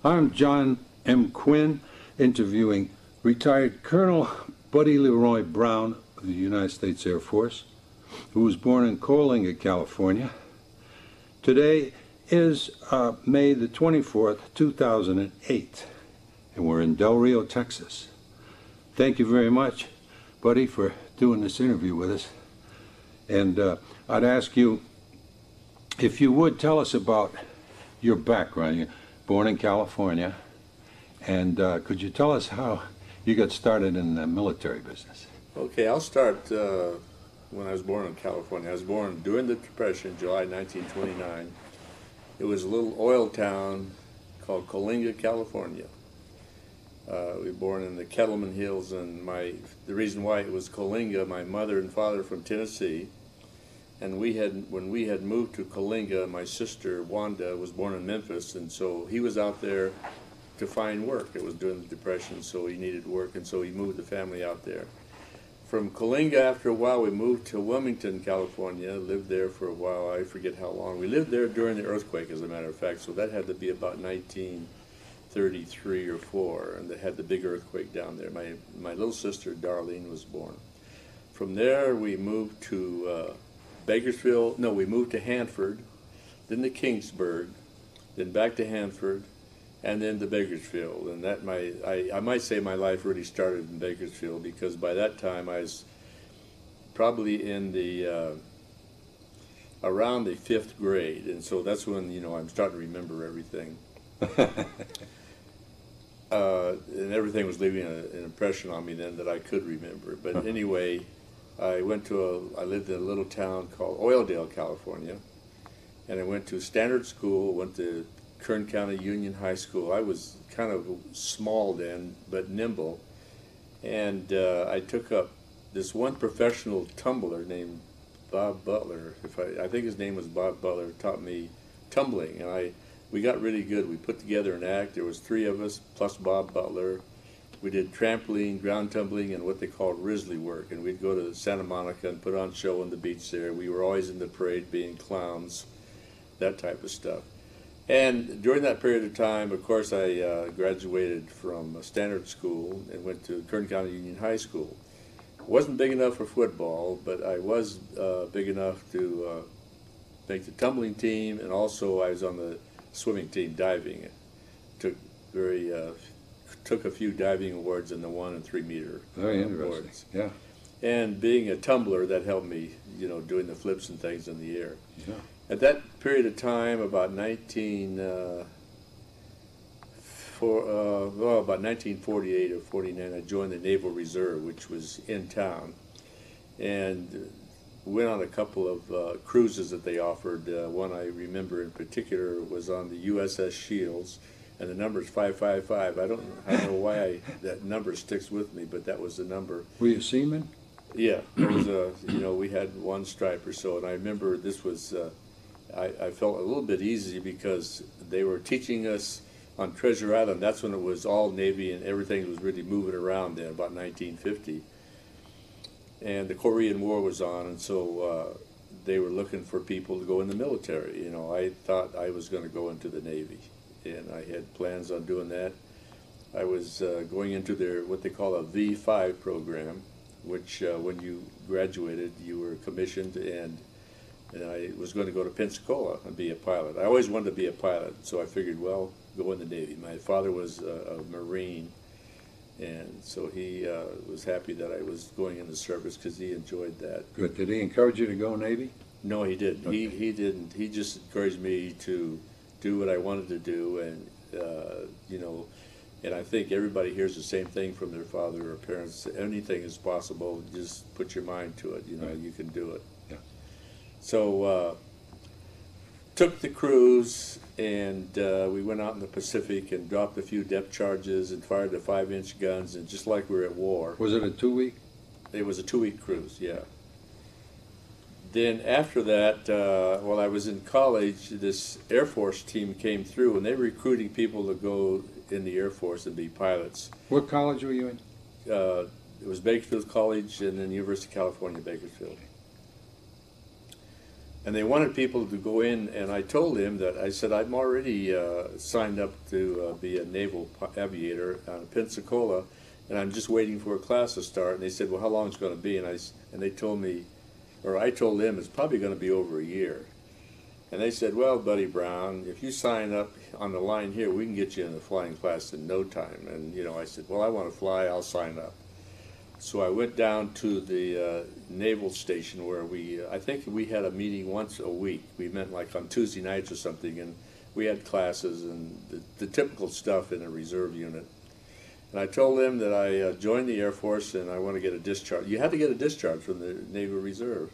I'm John M. Quinn, interviewing retired Colonel Buddy Brown of the United States Air Force, who was born in Coalinga, California. Today is May the 24th, 2008, and we're in Del Rio, Texas. Thank you very much, Buddy, for doing this interview with us. And I'd ask you, if you would, tell us about your background. You're born in California, and could you tell us how you got started in the military business? Okay, I'll start when I was born in California. I was born during the Depression, July 1929. It was a little oil town called Coalinga, California. We were born in the Kettleman Hills, and the reason why it was Coalinga, my mother and father from Tennessee, and when we had moved to Coalinga, my sister Wanda was born in Memphis, and so he was out there to find work. It was during the Depression, so he needed work, and so he moved the family out there. From Coalinga, after a while, we moved to Wilmington, California, lived there for a while. I forget how long. We lived there during the earthquake, as a matter of fact, so that had to be about 1933 or 4, and they had the big earthquake down there. My little sister, Darlene, was born. From there, we moved to Bakersfield. No, we moved to Hanford, then to Kingsburg, then back to Hanford, and then to Bakersfield. And that I might say my life really started in Bakersfield, because by that time I was probably in the around the 5th grade, and so that's when I'm starting to remember everything. And everything was leaving an impression on me then that I could remember. But anyway, I lived in a little town called Oildale, California, and I went to Standard School, went to Kern County Union High School. I was kind of small then, but nimble, and I took up this one professional tumbler named Bob Butler. I think his name was Bob Butler, taught me tumbling, and we got really good. We put together an act. There was 3 of us plus Bob Butler. We did trampoline, ground tumbling, and what they called Risley work, and we'd go to Santa Monica and put on a show on the beach there. We were always in the parade being clowns, that type of stuff. And during that period of time, of course, I graduated from Standard School and went to Kern County Union High School. Wasn't big enough for football, but I was big enough to make the tumbling team, and also I was on the swimming team, diving. Took a few diving awards in the 1 and 3 meter Very interesting. awards. Yeah. And being a tumbler, that helped me, doing the flips and things in the air. Yeah. At that period of time, about 1948 or 49, I joined the Naval Reserve, which was in town, and went on a couple of cruises that they offered. One I remember in particular was on the USS Shields, and the number is 555. I don't know why that number sticks with me, but that was the number. Were you a seaman? Yeah, it was we had 1 stripe or so, and I remember this was. I felt a little bit easy because they were teaching us on Treasure Island. That's when it was all Navy and everything was really moving around then, about 1950. And the Korean War was on, and so they were looking for people to go in the military. I thought I was going to go into the Navy, and I had plans on doing that. I was going into what they call a V5 program, which when you graduated, you were commissioned, and I was going to go to Pensacola and be a pilot. I always wanted to be a pilot, so I figured, well, go in the Navy. My father was a Marine, and so he was happy that I was going in the service because he enjoyed that. Good. Did he encourage you to go Navy? No, he didn't. Okay. He didn't. He just encouraged me to do what I wanted to do, and and I think everybody hears the same thing from their father or parents. Anything is possible. Just put your mind to it. Right. You can do it. Yeah. So took the cruise, and we went out in the Pacific and dropped a few depth charges and fired the 5-inch guns, and just like we were at war. Was it a 2-week? It was a 2-week cruise, yeah. Then after that, while I was in college, this Air Force team came through, and they were recruiting people to go in the Air Force and be pilots. What college were you in? It was Bakersfield College and then University of California, Bakersfield. And they wanted people to go in, and I told him that, I said, I'm already signed up to be a naval aviator out of Pensacola, and I'm just waiting for a class to start. And they said, well, how long is it going to be? And they told me, or I told them, it's probably going to be over a year. And they said, well, Buddy Brown, if you sign up on the line here, we can get you in the flying class in no time. And, you know, I said, well, I want to fly, I'll sign up. So I went down to the naval station where I think we had a meeting once a week. We met like on Tuesday nights or something, and we had classes and the typical stuff in a reserve unit. And I told them that I joined the Air Force and I want to get a discharge. You had to get a discharge from the Naval Reserve.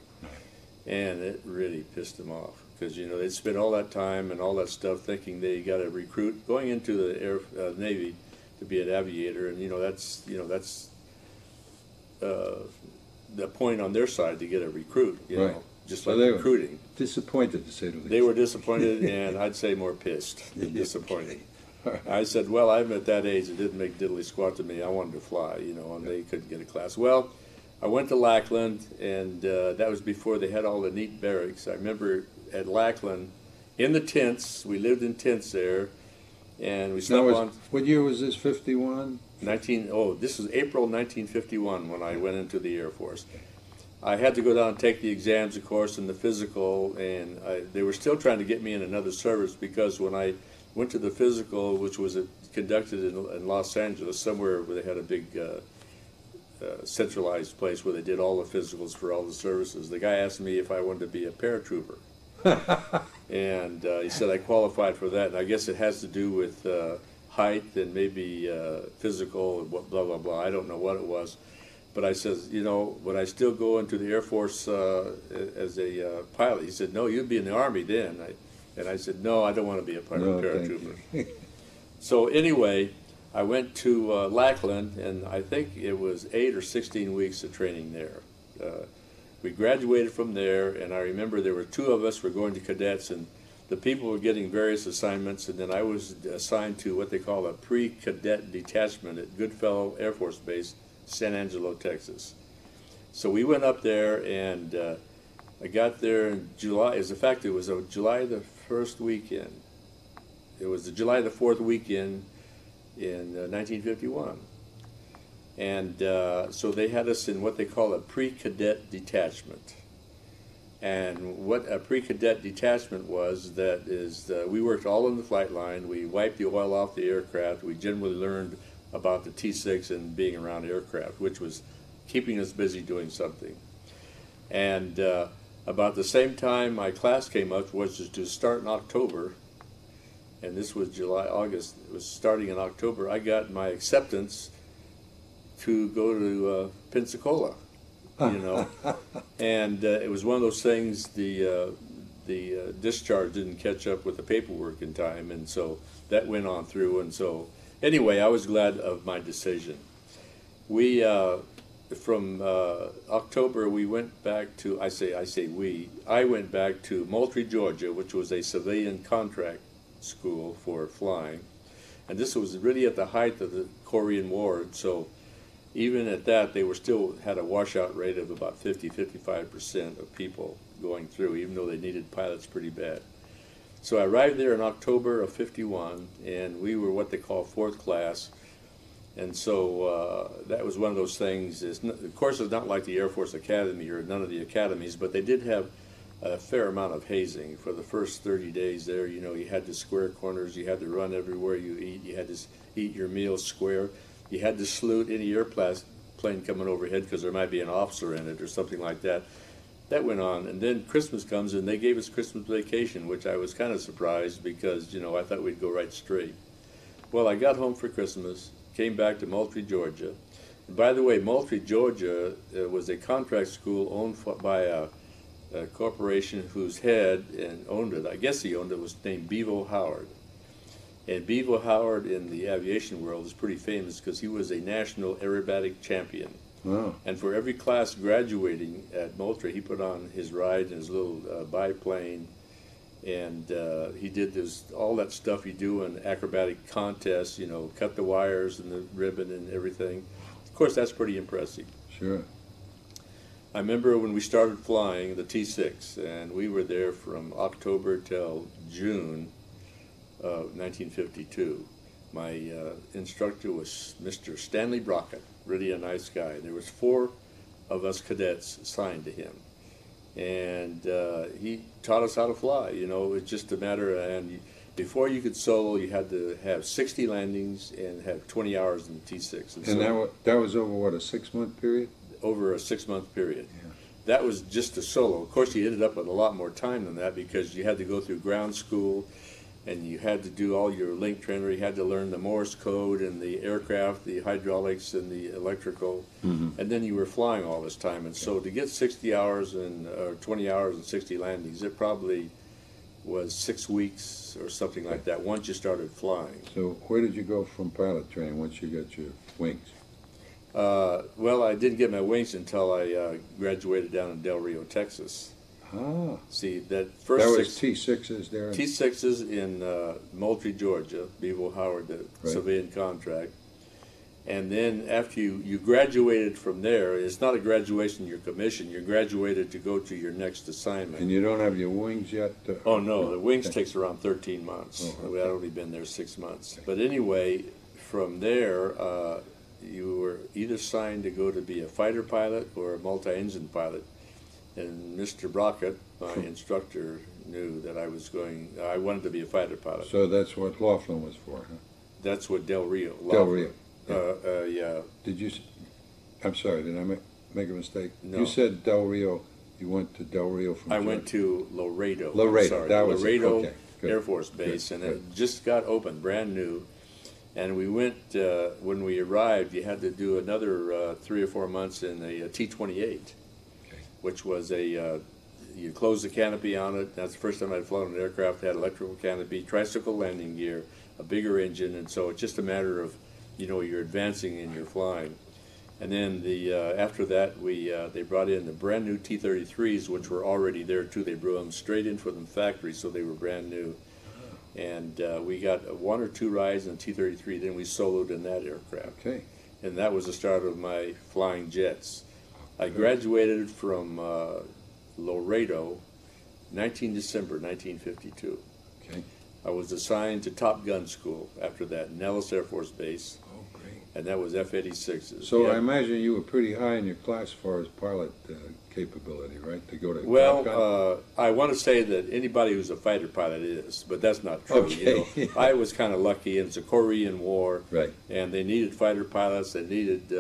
And it really pissed them off because, you know, they'd spent all that time and all that stuff thinking they got a recruit going into the Navy to be an aviator. And, that's the point on their side to get a recruit, you know, just so like recruiting. Disappointed, to say the least. They were disappointed, and I'd say more pissed than disappointed. I said, well, I'm at that age, it didn't make diddly squat to me. I wanted to fly, you know, and they couldn't get a class. Well, I went to Lackland, and that was before they had all the neat barracks. I remember at Lackland, in the tents, we lived in tents there, and we slept on... What year was this, 51? This was April 1951 when I went into the Air Force. I had to go down and take the exams, of course, and the physical, and they were still trying to get me in another service because when I went to the physical, which was conducted in Los Angeles, somewhere where they had a big centralized place where they did all the physicals for all the services, the guy asked me if I wanted to be a paratrooper. And he said I qualified for that, and I guess it has to do with height and maybe physical and blah, blah, blah. I don't know what it was. But I said, you know, would I still go into the Air Force as a pilot? He said, no, you'd be in the Army then. And I said, no, I don't want to be a paratrooper. So anyway, I went to Lackland, and I think it was 8 or 16 weeks of training there. We graduated from there, and I remember there were 2 of us were going to cadets, and the people were getting various assignments, and then I was assigned to what they call a pre-cadet detachment at Goodfellow Air Force Base, San Angelo, Texas. So we went up there, and I got there in July. As a fact, it was July the 1st weekend. It was the July the 4th weekend in 1951. And so they had us in what they call a pre-cadet detachment. And what a pre-cadet detachment was, that is, we worked all on the flight line. We wiped the oil off the aircraft. We generally learned about the T-6 and being around aircraft, which was keeping us busy doing something. And about the same time my class came up, which was to start in October, and this was August, it was starting in October, I got my acceptance to go to Pensacola, you know. And it was one of those things, the discharge didn't catch up with the paperwork in time, and so that went on through. And so anyway, I was glad of my decision. We from October we went back to, I went back to Moultrie, Georgia, which was a civilian contract school for flying, and this was really at the height of the Korean War. So even at that, they were still had a washout rate of about 50–55% of people going through, even though they needed pilots pretty bad. So I arrived there in October of '51, and we were what they call 4th class. And so that was one of those things. Of course, it's not like the Air Force Academy or none of the academies, but they did have a fair amount of hazing for the first 30 days there. You know, you had to square corners, you had to run everywhere you eat, you had to eat your meals square. You had to salute any airplane coming overhead because there might be an officer in it or something like that. That went on, and then Christmas comes, and they gave us Christmas vacation, which I was kind of surprised because, you know, I thought we'd go right straight. Well, I got home for Christmas, came back to Moultrie, Georgia. And by the way, Moultrie, Georgia was a contract school owned by a corporation whose head and owned it, I guess he owned it, was named Bevo Howard. And Bevo Howard in the aviation world is pretty famous because he was a national aerobatic champion. Wow. And for every class graduating at Moultrie, he put on his ride in his little biplane, and he did all that stuff you do in acrobatic contests, you know, cut the wires and the ribbon and everything. Of course, that's pretty impressive. Sure. I remember when we started flying the T6, and we were there from October till June of 1952. My instructor was Mr. Stanley Brockett, really a nice guy. There was 4 of us cadets assigned to him, and he taught us how to fly. You know, it's just a matter of, and before you could solo, you had to have 60 landings and have 20 hours in the T6. And so, that was over, what, a 6-month period? Over a 6-month period. Yeah. That was just a solo. Of course, you ended up with a lot more time than that because you had to go through ground school, and you had to do all your link trainer. You had to learn the Morse code and the aircraft, the hydraulics and the electrical, and then you were flying all this time. And so to get 60 hours and 20 hours and 60 landings, it probably was 6 weeks or something like that once you started flying. So where did you go from pilot training once you got your wings? Well, I didn't get my wings until I graduated down in Del Rio, Texas. Ah. See, that first that was T6s there? T6s in Moultrie, Georgia, Bevo Howard, the civilian contract. And then after you graduated from there, it's not a graduation, your commission. You graduated to go to your next assignment. And you don't have your wings yet? Oh, no. The wings takes around 13 months. Oh, okay. I'd only been there 6 months. But anyway, from there, you were either signed to go to be a fighter pilot or a multi-engine pilot. And Mr. Brockett, my instructor, knew that I wanted to be a fighter pilot. So that's what Laughlin was for, huh? That's what Del Rio. Del Rio. Yeah. Did you? I'm sorry. Did I make a mistake? No. You said Del Rio. You went to Del Rio from. I went to Laredo. Laredo. Sorry, That was Laredo okay, Air Force Base, and it just got opened, brand new. And we went when we arrived. You had to do another 3 or 4 months in a T-28. Which was you close the canopy on it. That's the first time I'd flown an aircraft that had electrical canopy, tricycle landing gear, a bigger engine, and so it's just a matter of, you know, you're advancing and you're flying. And then after that, they brought in the brand new T-33s, which were already there too. They brought them straight in from the factory, so they were brand new. And we got 1 or 2 rides in the T-33. Then we soloed in that aircraft. Okay. And that was the start of my flying jets. I graduated from Laredo, December 1952. Okay. I was assigned to Top Gun School after that, Nellis Air Force Base. Oh, great. And that was F-86s. So Yeah. I imagine you were pretty high in your class as far as pilot capability, right? To go to Well, Top Gun? I want to say that anybody who's a fighter pilot is, but that's not true. Okay. You know, I was kind of lucky. It's a Korean War, Right. and they needed fighter pilots. They needed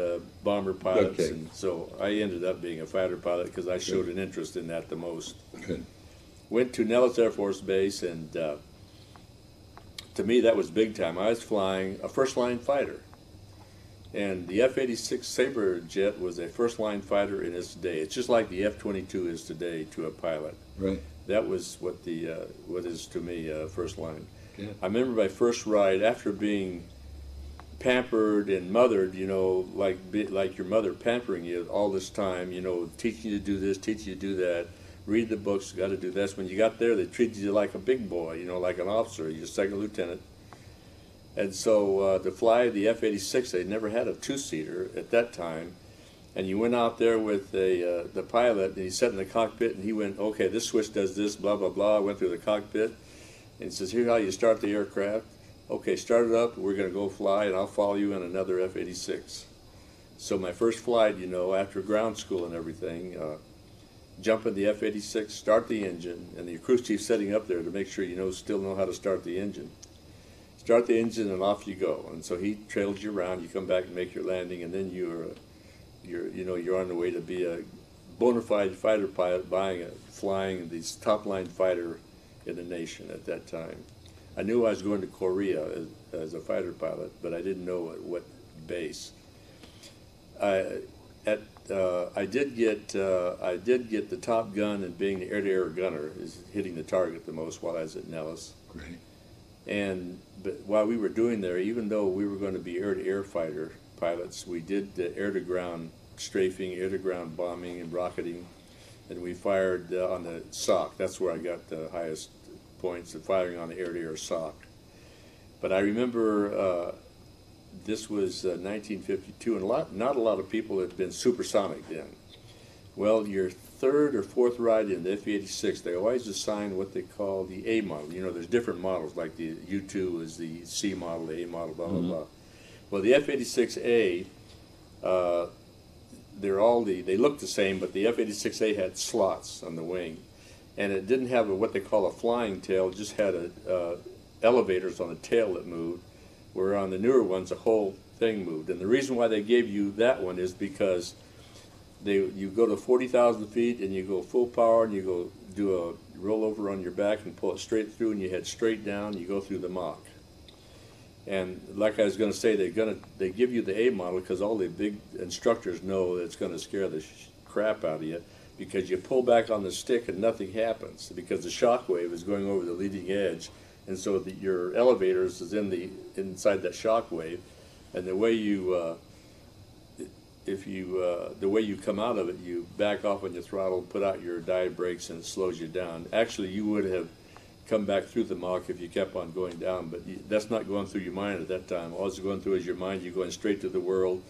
bomber pilots, Okay. and so I ended up being a fighter pilot because I showed an interest in that the most. Good. Went to Nellis Air Force Base, and to me that was big time. I was flying a first-line fighter. And the F-86 Sabre jet was a first-line fighter in its day. It's just like the F-22 is today to a pilot. Right. That was what is to me first line. Yeah. I remember my first ride after being pampered and mothered, you know, like your mother pampering you all this time, you know, teaching you to do this, teaching you to do that, read the books, got to do this. When you got there, they treated you like a big boy, you know, like an officer. You're a second lieutenant. And so to fly the F-86, they never had a 2-seater at that time. And you went out there with the pilot, and he sat in the cockpit, and he went, okay, this switch does this, blah, blah, blah. I went through the cockpit, and he says, here's how you start the aircraft. Okay, start it up, we're going to go fly, and I'll follow you in another F-86. So my first flight, you know, after ground school and everything, jump in the F-86, start the engine, and the cruise chief's sitting up there to make sure you still know how to start the engine. Start the engine and off you go. And so he trails you around. You come back and make your landing, and then you're on the way to be a bona fide fighter pilot, flying the top line fighter in the nation at that time. I knew I was going to Korea as a fighter pilot, but I didn't know at what base. I did get the Top Gun and being the air-to-air gunner is hitting the target the most while I was at Nellis. Great. But while we were doing there, even though we were going to be air-to-air fighter pilots, we did the air-to-ground strafing, air-to-ground bombing and rocketing, and we fired on the SOC. That's where I got the highest points of firing on the air-to-air SOC. But I remember this was 1952, and not a lot of people had been supersonic then. Well, your third or fourth ride in the F-86, they always assign what they call the A model. You know, there's different models, like the U-2 is the C model, the A model, blah, blah, blah. Well, the F-86A, they look the same, but the F-86A had slots on the wing. And it didn't have what they call a flying tail, it just had elevators on the tail that moved, where on the newer ones, the whole thing moved. And the reason why they gave you that one is because you go to 40,000 feet and you go full power and you go do a rollover on your back and pull it straight through and you head straight down, you go through the Mach. And like I was going to say, they give you the A model because all the big instructors know that it's going to scare the crap out of you, because you pull back on the stick and nothing happens because the shock wave is going over the leading edge, and so your elevators is inside that shock wave, and the way you the way you come out of it, you back off on your throttle, put out your dive brakes, and it slows you down. Actually, you would have come back through the Mach if you kept on going down, but that's not going through your mind at that time. All it's going through is your mind. You're going straight to the world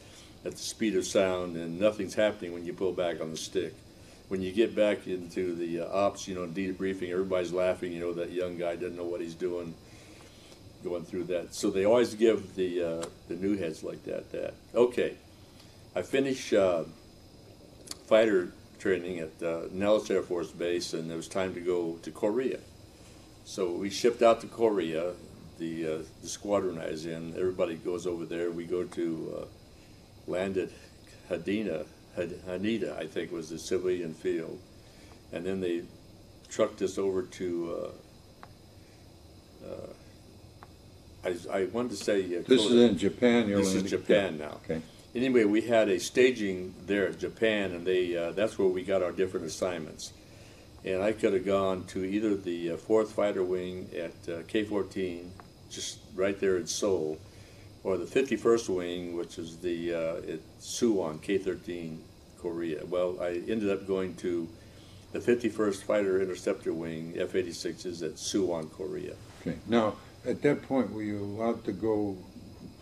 at the speed of sound, and nothing's happening when you pull back on the stick. When you get back into the ops, you know, debriefing, everybody's laughing. You know, that young guy doesn't know what he's doing, going through that. So they always give the new heads like that. Okay, I finished fighter training at Nellis Air Force Base, and it was time to go to Korea. So we shipped out to Korea, the squadron I was in. Everybody goes over there. We go to land at Haneda, I think was the civilian field. And then they trucked us over to, I wanted to say... this is in Japan? This is Japan now. Okay. Anyway, we had a staging there at Japan, and that's where we got our different assignments. And I could have gone to either the 4th Fighter Wing at K-14, just right there in Seoul, or the 51st Wing, which is at Suwon, K-13, Korea. Well, I ended up going to the 51st Fighter Interceptor Wing, F-86s, at Suwon, Korea. Okay. Now, at that point, were you allowed to go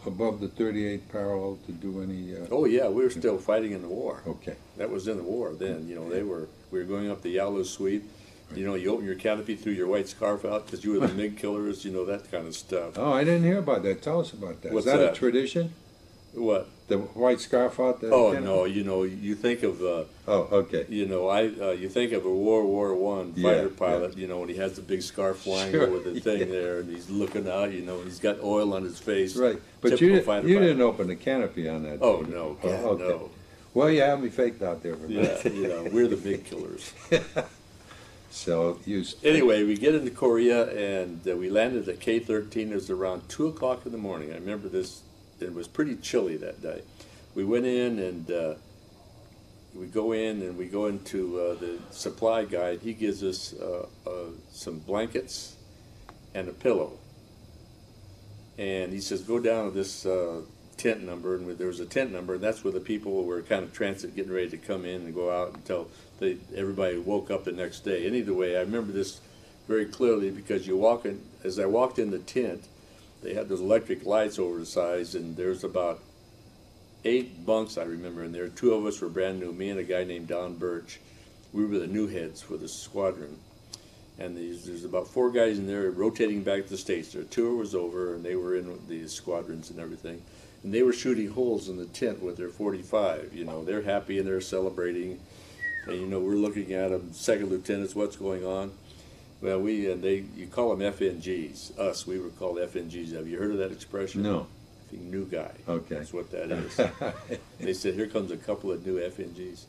above the 38 parallel to do any... Oh, yeah, we were still fighting in the war. Okay. That was in the war then. You know, we were going up the Yalu sweep. You know, you open your canopy, threw your white scarf out because you were the MiG killers, you know, that kind of stuff. Oh, I didn't hear about that. Tell us about that. What's Is that that? a tradition? What? The white scarf out there? Oh, no, you know, you think of... oh, okay. You know, you think of a World War I fighter pilot, you know, when he has the big scarf flying over the thing there, and he's looking out, you know, he's got oil on his face. Right. But you didn't open the canopy on that. Oh, no, God, okay. no. Well, you have me faked out there for a minute. Yeah, you know, we're the big killers. So anyway, we get into Korea, and we landed at K-13. It was around 2 o'clock in the morning. I remember this. It was pretty chilly that day. We went in, and we go into the supply guy. He gives us some blankets and a pillow. And he says, go down to this tent number, and there was a tent number, and that's where the people were kind of transit, getting ready to come in and go out until everybody woke up the next day. And either way, I remember this very clearly because as I walked in the tent, they had those electric lights over the sides, and there's about 8 bunks, I remember, and there 2 of us were brand new, me and a guy named Don Birch. We were the new heads for the squadron. And there's about 4 guys in there rotating back to the States. Their tour was over, and they were in the squadrons and everything. And they were shooting holes in the tent with their .45. You know, they're happy and they're celebrating. And, you know, we're looking at them, second lieutenants, what's going on? Well, you call them FNGs. Us, we were called FNGs. Have you heard of that expression? No. New guy. Okay. That's what that is. They said, here comes a couple of new FNGs.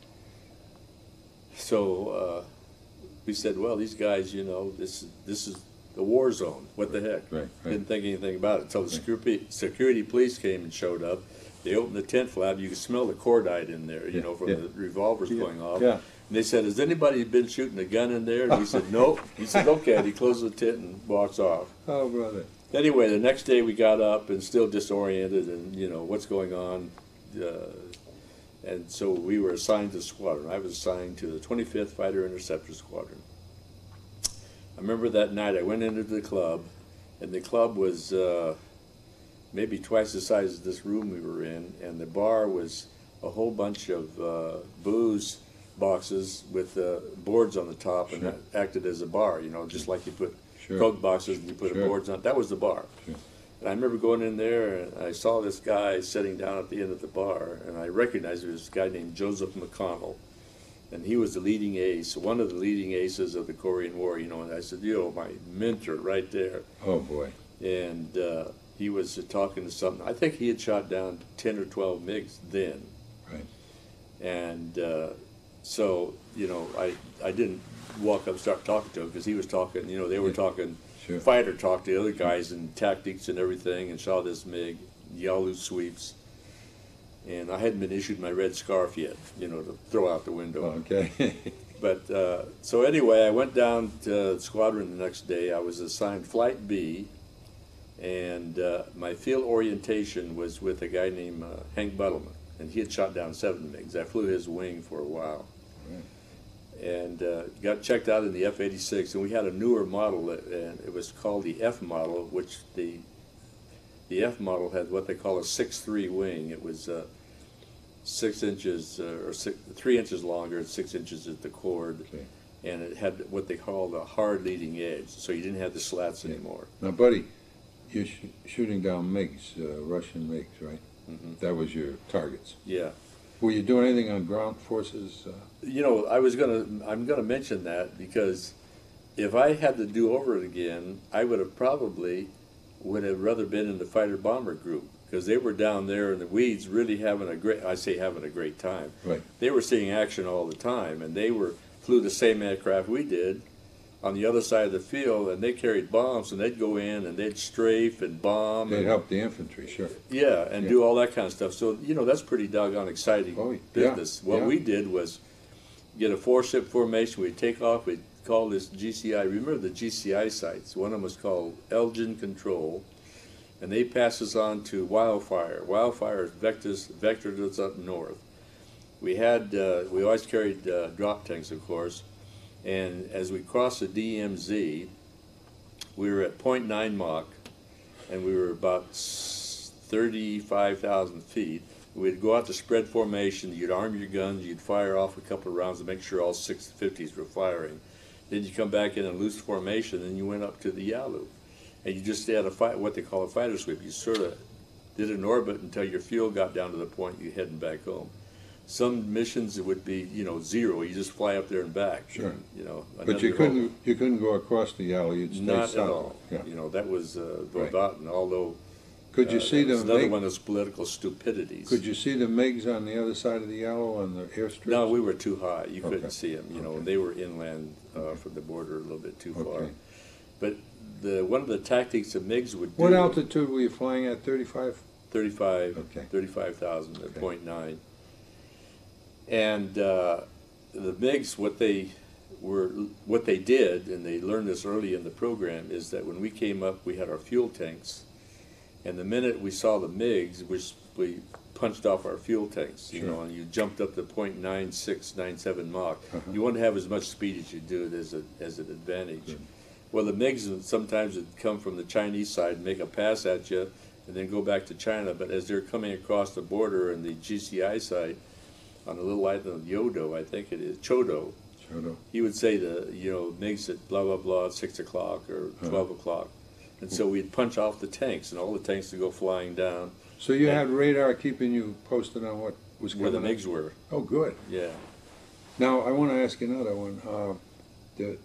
So we said, well, these guys, you know, this is the war zone. What the heck? Right. Didn't think anything about it until the security police came and showed up. They opened the tent flap. You could smell the cordite in there, you know, from the revolvers going off. Yeah. And they said, has anybody been shooting a gun in there? And he said, nope. He said, okay. And he closed the tent and walks off. Oh, brother. Anyway, the next day we got up and still disoriented and, you know, what's going on. And so we were assigned to the squadron. I was assigned to the 25th Fighter Interceptor Squadron. I remember that night I went into the club, and the club was maybe twice the size of this room we were in, and the bar was a whole bunch of booze boxes with boards on the top, and Sure. that acted as a bar, you know, just like you put Sure. Coke boxes and you put Sure. boards on. That was the bar. Sure. And I remember going in there, and I saw this guy sitting down at the end of the bar, and I recognized it was this guy named Joseph McConnell, and he was the leading ace, one of the leading aces of the Korean War, you know, and I said, you know, my mentor right there. Oh, boy. And he was talking to something. I think he had shot down 10 or 12 MiGs then. Right. And so, you know, I didn't walk up and start talking to him because he was talking, you know, they were talking, Sure. fighter talk to the other guys and tactics and everything, and saw this MiG, Yalu sweeps. And I hadn't been issued my red scarf yet, you know, to throw out the window. Okay. But so anyway, I went down to the squadron the next day. I was assigned Flight B, and my field orientation was with a guy named Hank Buttleman, and he had shot down 7 MiGs. I flew his wing for a while, and got checked out in the F-86, and we had a newer model, and it was called the F model, which the F model had what they call a 6'3" wing. It was 6 inches or 3 inches longer and 6 inches at the chord, Okay. and it had what they called a hard leading edge, so you didn't have the slats anymore. Now, buddy, you're shooting down MiGs, Russian MiGs, right? Mm-hmm. That was your targets. Yeah. Were you doing anything on ground forces? You know, I'm gonna mention that because if I had to do over it again, I would have rather been in the fighter bomber group, because they were down there in the weeds really having a great time. Right. They were seeing action all the time, and they flew the same aircraft we did on the other side of the field, and they carried bombs, and they'd go in and they'd strafe and bomb. They'd help the infantry, sure. Yeah, and do all that kind of stuff. So, you know, that's pretty doggone exciting business. Yeah. What we did was get a 4-ship formation. We'd take off, we'd call this GCI. Remember the GCI sites? One of them was called Elgin Control, and they pass us on to Wildfire. Wildfire vectored us up north. We always carried drop tanks, of course, and as we crossed the DMZ, we were at 0.9 Mach, and we were about 35,000 feet. We'd go out to spread formation. You'd arm your guns. You'd fire off a couple of rounds to make sure all 650s were firing. Then you come back in a loose formation, and you went up to the Yalu, and you just had what they call a fighter sweep. You sort of did an orbit until your fuel got down to the point you're heading back home. Some missions it would be, you know, 0. You just fly up there and back. Sure. You know. But you couldn't go across the Yalu. You'd stay Not south. at all. Yeah. You know, that was Right. forgotten. Although. Could you see that's the another MiG? one of those political stupidities. Could you see the MiGs on the other side of the Yalu on the airstrip? No, we were too high. You Okay. couldn't see them. You know, Okay. they were inland from the border a little bit too far. Okay. But one of the tactics that MiGs would do. What altitude were you flying at? 35. 35,000 at Okay. 0.9. And the MiGs, what they did, and they learned this early in the program, is that when we came up, we had our fuel tanks, and the minute we saw the MiGs, we punched off our fuel tanks, you Sure. know, and you jumped up to 0.96, 97 Mach. Uh-huh. You want to have as much speed as you do as an advantage. Good. Well, the MiGs sometimes would come from the Chinese side and make a pass at you, and then go back to China. But as they're coming across the border on the GCI side, on a little island of Yodo, I think it is, Chodo, he would say MiGs at blah, blah, blah at 6 o'clock or 12 o'clock. And so we'd punch off the tanks, and all the tanks would go flying down. So you had radar keeping you posted on what was Where coming the up? MiGs were. Oh, good. Yeah. Now, I want to ask you another one. The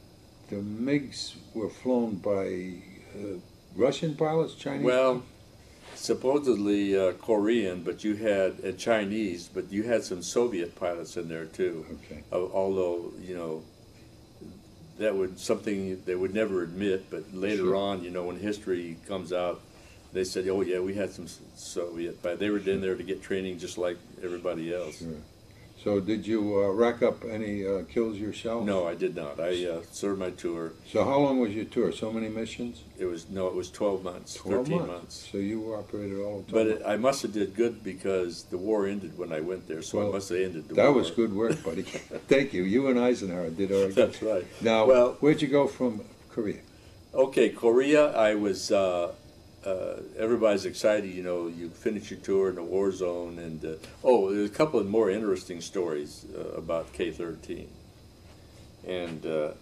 MiGs were flown by Russian pilots, Chinese? Well, supposedly Korean, but you had Chinese, but you had some Soviet pilots in there too. Okay. Although, you know, that would something they would never admit, but later Sure. on, you know, when history comes out, they said, oh yeah, we had some Soviet, but they were in there to get training just like everybody else. Sure. So did you rack up any kills yourself? No, I did not. I served my tour. So how long was your tour? So many missions? It was 12 months, 13 months. So you operated all the time? But I must have did good because the war ended when I went there, so I must have ended the war. That was good work, buddy. Thank you. You and Eisenhower did all right. That's right. Now, well, where'd you go from Korea? Okay, Korea, I was everybody's excited, you know, you finish your tour in the war zone, and there's a couple of more interesting stories about K-13. And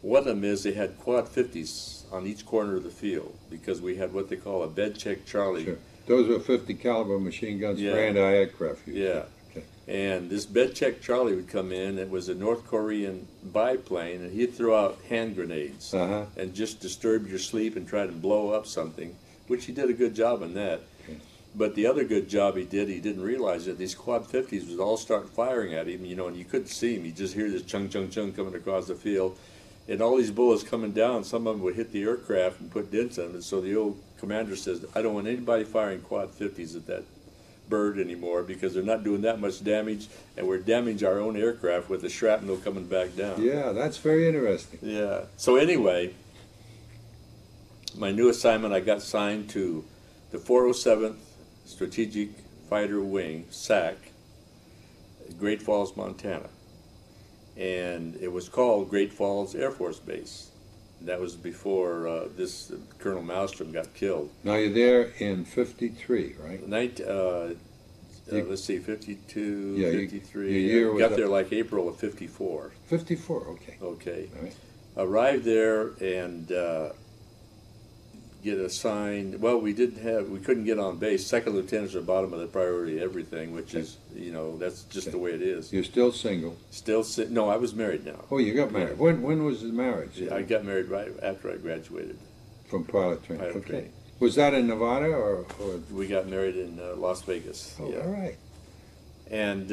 one of them is they had quad 50s on each corner of the field because we had what they call a bed check Charlie. Sure. Those were 50 caliber machine guns for anti-aircraft use. Yeah. Okay. And this bed check Charlie would come in. It was a North Korean biplane, and he'd throw out hand grenades and just disturb your sleep and try to blow up something, which he did a good job on that. Okay. But the other good job he didn't realize that these quad 50s would all start firing at him, you know, and you couldn't see him. You just hear this chung, chung, chung coming across the field. And all these bullets coming down, some of them would hit the aircraft and put dents on it. So the old commander says, I don't want anybody firing quad 50s at that bird anymore because they're not doing that much damage, and we're damaging our own aircraft with the shrapnel coming back down. Yeah, that's very interesting. Yeah. So anyway, my new assignment, I got signed to the 407th Strategic Fighter Wing, SAC, Great Falls, Montana. And it was called Great Falls Air Force Base. That was before this Colonel Malmstrom got killed. Now you're there in 53, right? Let's see, 52, yeah, 53. Your year got there like April of 54. 54, okay. Okay. All right. Arrived there and get assigned. Well, we couldn't get on base. Second lieutenants are bottom of the priority everything, which is, you know, that's just the way it is. You're still single? No, I was married now. Oh, you got married. Yeah. When was the marriage? I got married right after I graduated. From pilot training? Pilot okay. training. Was that in Nevada or? We got married in Las Vegas. Oh, yeah. all right. And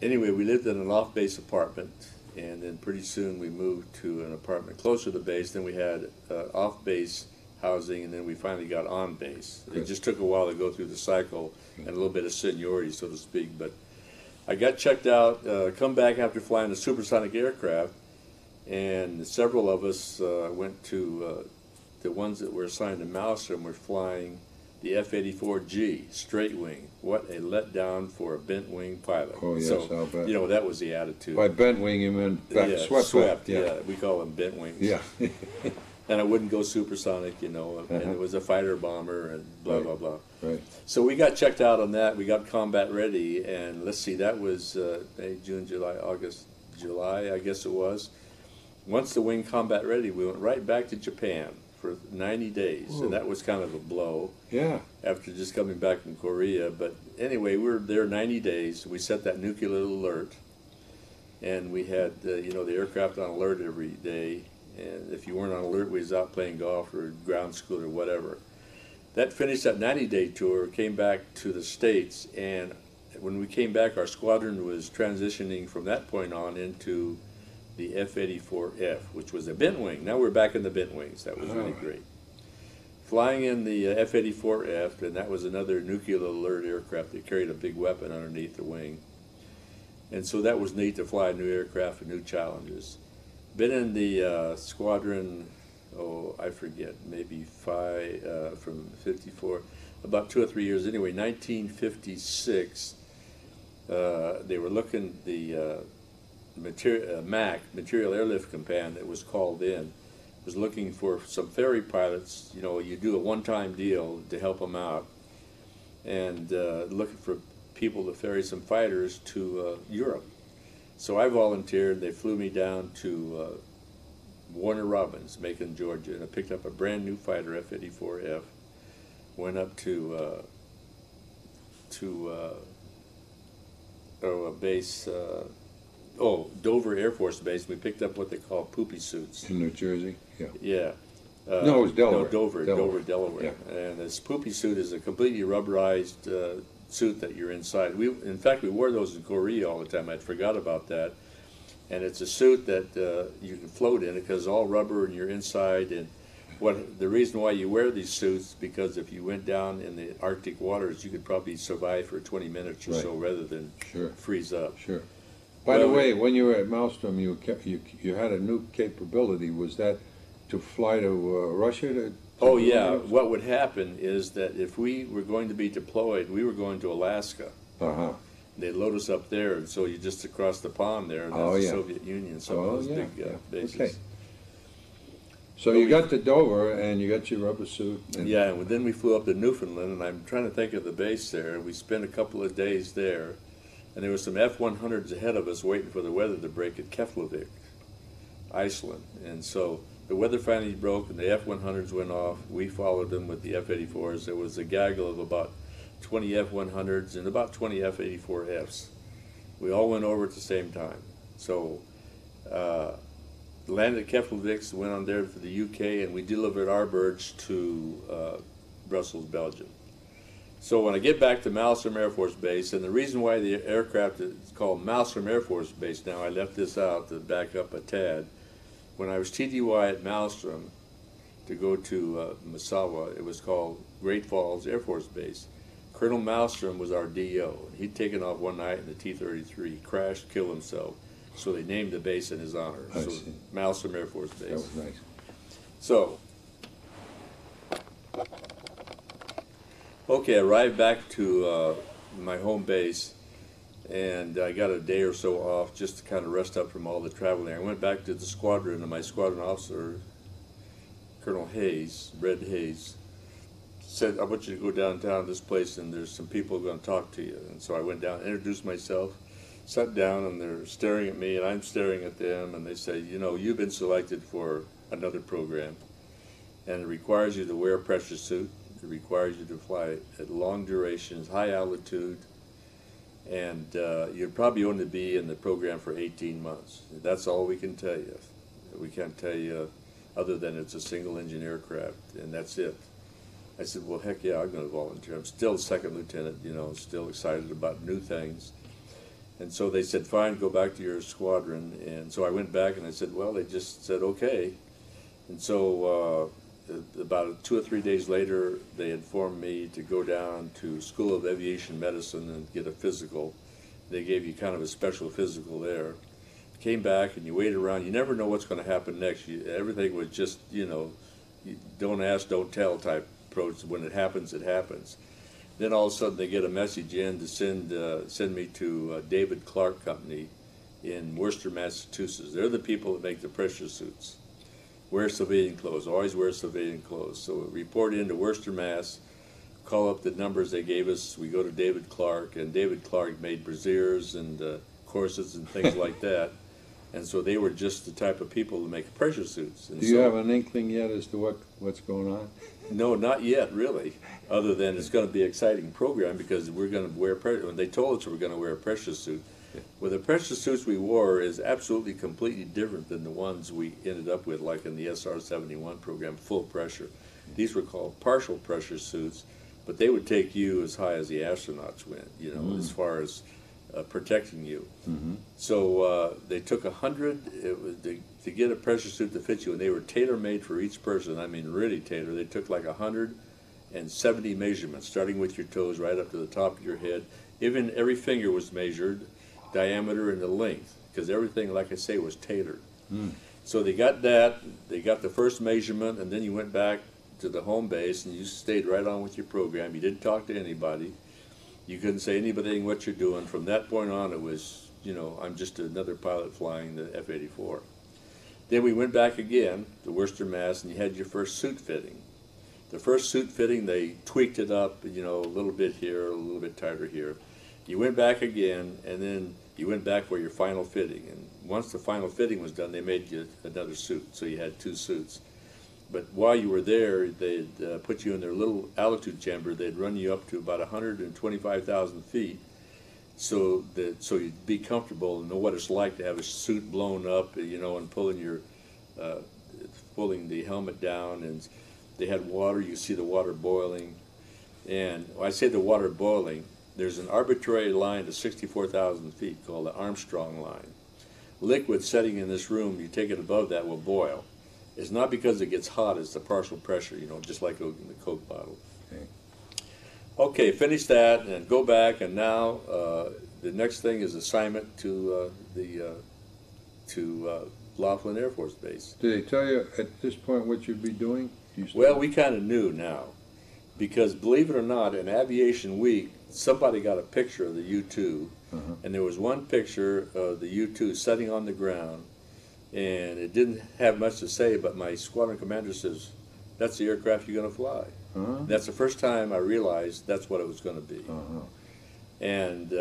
anyway, we lived in an off-base apartment, and then pretty soon we moved to an apartment closer to the base. Then we had off-base housing, and then we finally got on base. It just took a while to go through the cycle and a little bit of seniority, so to speak. But I got checked out, come back after flying a supersonic aircraft, and several of us went to the ones that were assigned to Malmstrom were flying the F-84G straight wing. What a letdown for a bent wing pilot. Oh yes, so, I'll bet. you know, that was the attitude. By bent wing you meant back, swept. Yeah, we call them bent wings. Yeah. And I wouldn't go supersonic, you know, and it was a fighter bomber and blah, blah, blah. Right. So we got checked out on that. We got combat ready, and let's see, that was May, June, July, August, July, I guess it was. Once the wing combat ready, we went right back to Japan for 90 days, and that was kind of a blow. Yeah. After just coming back from Korea. But anyway, we were there 90 days. We set that nuclear alert, and we had, you know, the aircraft on alert every day. And if you weren't on alert, we was out playing golf or ground school or whatever. That finished that 90-day tour, came back to the States, and when we came back, our squadron was transitioning from that point on into the F-84F, which was a bent wing. Now we're back in the bent wings. That was really great. Flying in the F-84F, and that was another nuclear alert aircraft that carried a big weapon underneath the wing. And so that was neat to fly a new aircraft and new challenges. Been in the squadron, I forget, maybe from 54, about 2 or 3 years. Anyway, 1956, they were looking, the MAC, Material Airlift Command, that was called in, was looking for some ferry pilots. You know, you do a one-time deal to help them out, and looking for people to ferry some fighters to Europe. So I volunteered. They flew me down to Warner Robins, Macon, Georgia, and I picked up a brand new fighter, F-84F. Went up to a base, Dover Air Force Base. We picked up what they call poopy suits. In New Jersey? Yeah. Yeah. No, it was Delaware. No, Dover, Delaware. Yeah. And this poopy suit is a completely rubberized suit that you're inside. In fact, we wore those in Korea all the time. I'd forgot about that. And it's a suit that you can float in it because it's all rubber and you're inside. And the reason why you wear these suits, because if you went down in the Arctic waters, you could probably survive for 20 minutes or so rather than freeze up. Sure. By the way, when you were at Malmstrom, you had a new capability. Was that to fly to Russia? Oh yeah. What would happen is that if we were going to be deployed, we were going to Alaska. They'd load us up there, and so you just across the pond there, and that's the Soviet Union, some of those big bases. Okay. So you got to Dover and you got your rubber suit. And yeah, and then we flew up to Newfoundland, and I'm trying to think of the base there. We spent a couple of days there, and there were some F-100s ahead of us waiting for the weather to break at Keflavik, Iceland. And so the weather finally broke, and the F-100s went off. We followed them with the F-84s. There was a gaggle of about 20 F-100s and about 20 F-84Fs. We all went over at the same time. So landed at Keflavik, went on there to the UK, and we delivered our birds to Brussels, Belgium. So when I get back to Malmstrom Air Force Base, and the reason why the aircraft is called Malmstrom Air Force Base now, I left this out to back up a tad. When I was TDY at Malmstrom to go to Massawa, it was called Great Falls Air Force Base. Colonel Malmstrom was our DO. He'd taken off one night in the T-33, crashed, killed himself. So they named the base in his honor. I So see. Malmstrom Air Force Base. That was nice. So, okay, I arrived back to my home base, and I got a day or so off just to kind of rest up from all the traveling. I went back to the squadron, and my squadron officer, Colonel Hayes, Red Hayes, said, I want you to go downtown to this place, and there's some people going to talk to you. And so I went down, introduced myself, sat down, and they're staring at me, and I'm staring at them, and they say, you know, you've been selected for another program, and it requires you to wear a pressure suit. It requires you to fly at long durations, high altitude, and you'd probably only be in the program for 18 months. That's all we can tell you. We can't tell you other than it's a single engine aircraft, and that's it. I said, well, heck yeah, I'm going to volunteer. I'm still second lieutenant, you know, still excited about new things. And so they said, fine, go back to your squadron. And so I went back and I said, well, they just said, okay. And so about 2 or 3 days later, they informed me to go down to School of Aviation Medicine and get a physical. They gave you kind of a special physical there. Came back and you wait around. You never know what's going to happen next. Everything was just, you know, don't ask, don't tell type approach. When it happens, it happens. Then all of a sudden they get a message in to send me to David Clark Company in Worcester, Massachusetts. They're the people that make the pressure suits. Wear civilian clothes, always wear civilian clothes. So we report into Worcester, Mass, call up the numbers they gave us. We go to David Clark, and David Clark made brassieres and corsets and things like that. And so they were just the type of people to make pressure suits. And Do you have an inkling yet as to what's going on? No, not yet, really, other than it's going to be an exciting program because we're going to wear pressure. When they told us we were going to wear a pressure suit, well, the pressure suits we wore is absolutely completely different than the ones we ended up with, like in the SR-71 program, full pressure. These were called partial pressure suits, but they would take you as high as the astronauts went, you know, as far as protecting you. So they took 100 to get a pressure suit to fit you, and they were tailor-made for each person. I mean, really tailored. They took like 170 measurements, starting with your toes right up to the top of your head. Even every finger was measured, diameter and the length, because everything, like I say, was tailored. So they got that. They got the first measurement, and then you went back to the home base, and you stayed right on with your program. You didn't talk to anybody. You couldn't say anything what you're doing. From that point on, it was, you know, I'm just another pilot flying the F-84. Then we went back again to Worcester, Mass, and you had your first suit fitting. The first suit fitting, they tweaked it up, you know, a little bit here, a little bit tighter here. You went back again, and then you went back for your final fitting. And once the final fitting was done, they made you another suit, so you had 2 suits. But while you were there, they'd put you in their little altitude chamber. They'd run you up to about 125,000 feet, so you'd be comfortable and know what it's like to have a suit blown up, you know, and pulling the helmet down. And they had water. You see the water boiling. And when I say the water boiling, there's an arbitrary line to 64,000 feet called the Armstrong line. Liquid setting in this room, you take it above that, will boil. It's not because it gets hot, it's the partial pressure, you know, just like in the Coke bottle. Okay, finish that and go back, and now the next thing is assignment to Laughlin Air Force Base. Did they tell you at this point what you'd be doing? Well, we kind of knew now, because believe it or not, in Aviation Week, somebody got a picture of the U-2, and there was one picture of the U-2 sitting on the ground And it didn't have much to say, but my squadron commander says, "That's the aircraft you're going to fly." That's the first time I realized that's what it was going to be. And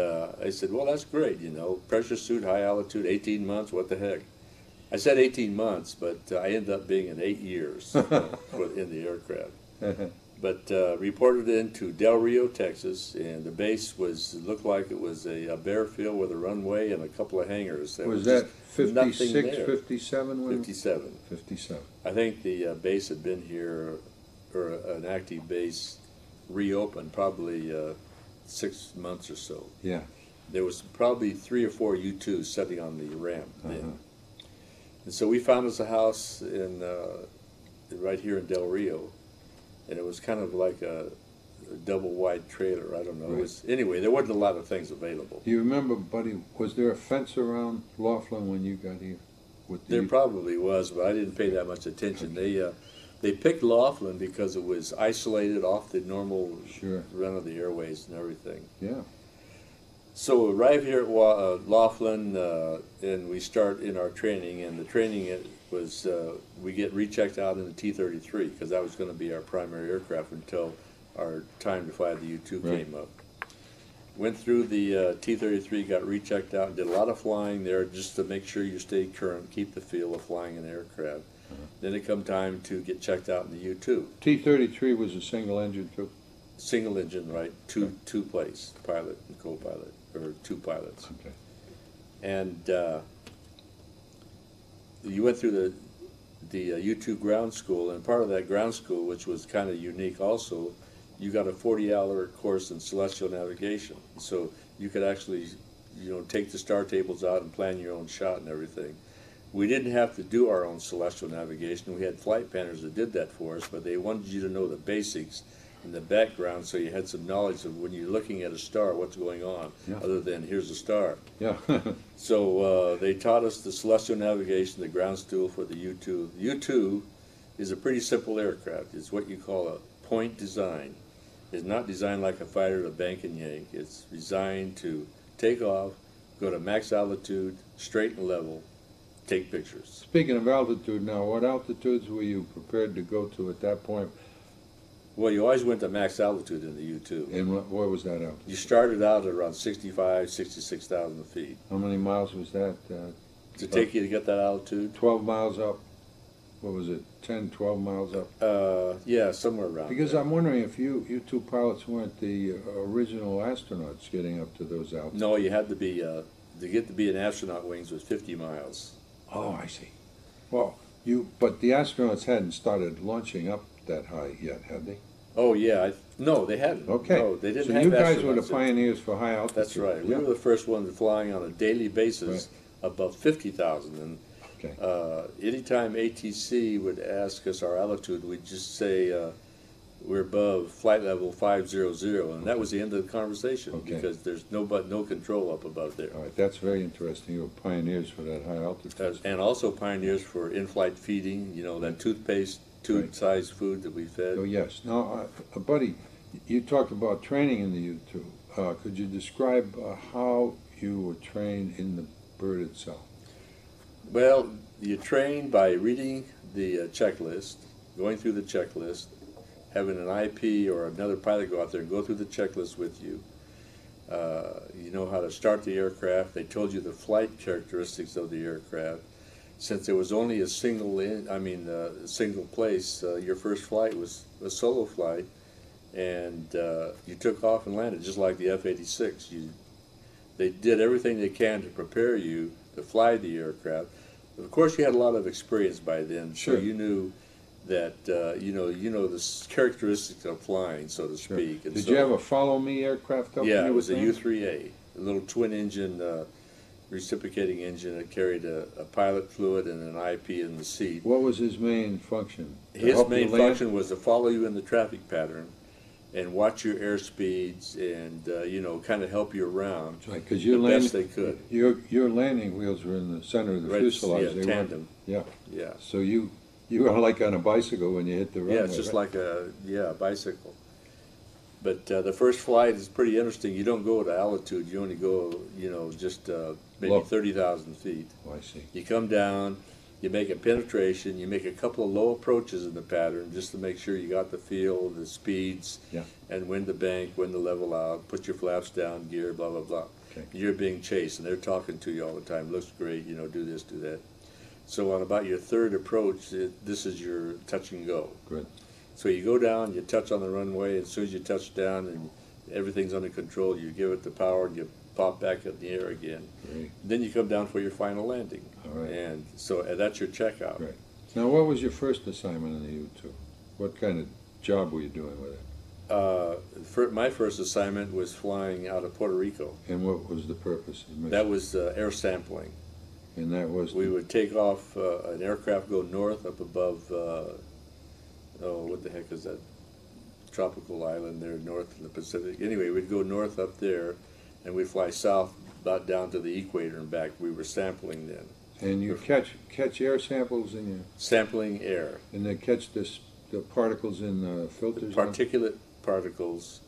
I said, "Well, that's great, you know, pressure suit, high altitude, 18 months, what the heck." I said 18 months, but I ended up being in 8 years in the aircraft. But reported into Del Rio, Texas, and the base looked like it was a bare field with a runway and a couple of hangars. There Was that nothing 56, there. 57? 57. 57. I think the base had been here, or an active base reopened probably 6 months or so. Yeah. There was probably 3 or 4 U-2s sitting on the ramp then. And so we found us a house right here in Del Rio, and it was kind of like a double wide trailer. I don't know. Right. It was, anyway, there wasn't a lot of things available. Do you remember, Buddy, was there a fence around Laughlin when you got here? There probably was, but I didn't pay that much attention. They picked Laughlin because it was isolated off the normal run of the airways and everything. Yeah. So we arrive here at Laughlin, and we start in our training, and the training was we get rechecked out in the T-33 because that was going to be our primary aircraft until our time to fly the U-2 came up. Went through the T-33, got rechecked out, and did a lot of flying there just to make sure you stay current, keep the feel of flying an aircraft. Then it come time to get checked out in the U-2. T-33 was a single engine too? Single engine, right? Two place, pilot and co-pilot, or 2 pilots. Okay. And you went through the U-2 ground school, and part of that ground school, which was kind of unique also, you got a 40-hour course in celestial navigation. So you could actually, you know, take the star tables out and plan your own shot and everything. We didn't have to do our own celestial navigation. We had flight planners that did that for us, but they wanted you to know the basics in the background so you had some knowledge of when you're looking at a star, what's going on, other than here's a star. Yeah. So they taught us the celestial navigation, the ground school for the U-2. U-2 is a pretty simple aircraft. It's what you call a point design. It's not designed like a fighter to bank and yank. It's designed to take off, go to max altitude, straight and level, take pictures. Speaking of altitude now, what altitudes were you prepared to go to at that point? Well, you always went to max altitude in the U-2. And where was that altitude? You started out at around 65, 66,000 feet. How many miles was that? To take you to get that altitude? 12 miles up. What was it, 10, 12 miles up? Yeah, somewhere around Because there. I'm wondering if you two pilots weren't the original astronauts getting up to those altitudes. No, you had to be, to get to be an astronaut wings was 50 miles. Oh, I see. Well, but the astronauts hadn't started launching up that high yet, had they? Oh, yeah. No, they hadn't. Okay. No, they didn't so have you guys were the astronauts pioneers for high altitude. That's right. Yeah. We were the first ones flying on a daily basis above 50,000. And anytime ATC would ask us our altitude, we'd just say we're above flight level 500, and that was the end of the conversation because there's no control up above there. All right, that's very interesting. You were pioneers for that high altitude. And also pioneers for in-flight feeding, you know, that toothpaste, tube-sized food that we fed. Oh, yes. Now, Buddy, you talked about training in the U-2. Could you describe how you were trained in the bird itself? Well, you train by reading the checklist, going through the checklist, having an IP or another pilot go out there and go through the checklist with you. You know how to start the aircraft. They told you the flight characteristics of the aircraft. Since there was only a single place, your first flight was a solo flight, and you took off and landed just like the F-86. They did everything they can to prepare you to fly the aircraft. Of course, you had a lot of experience by then, so you knew that you know the characteristics of flying, so to speak. And Did you have a follow-me aircraft? Yeah, it was a U-3A, a little twin-engine, reciprocating engine that carried a pilot fluid and an IP in the seat. What was his main function? His main function was to follow you in the traffic pattern and watch your airspeeds and you know, kind of help you around the best they could. Your landing wheels were in the center of the fuselage. Yeah, tandem. Yeah. Yeah. So you were like on a bicycle when you hit the runway. Yeah, it's just like a bicycle. But the first flight is pretty interesting. You don't go to altitude. You only go, you know, just maybe 30,000 feet. Oh, I see. You come down, You make a penetration, you make a couple of low approaches in the pattern just to make sure you got the feel, the speeds, Yeah. and when to bank, when to level out, put your flaps down, gear, blah, blah, blah. Okay. You're being chased, and they're talking to you all the time. Looks great, you know, do this, do that. So on about your third approach, this is your touch and go. Good. So you go down, you touch on the runway, and as soon as you touch down and everything's under control, you give it the power and you pop back in the air again. Great. Then you come down for your final landing. All right. And so that's your checkout. Right. Now, what was your first assignment in the U-2? What kind of job were you doing with it? My first assignment was flying out of Puerto Rico. And what was the purpose? Of the mission? That was air sampling. And that was... We would take off an aircraft, go north up above, what the heck is that tropical island there north in the Pacific? Anyway, we'd go north up there, and we'd fly south about down to the equator and back. We were sampling then. And you catch air samples in your... Sampling air. And they catch the particles in filters? Particulate particles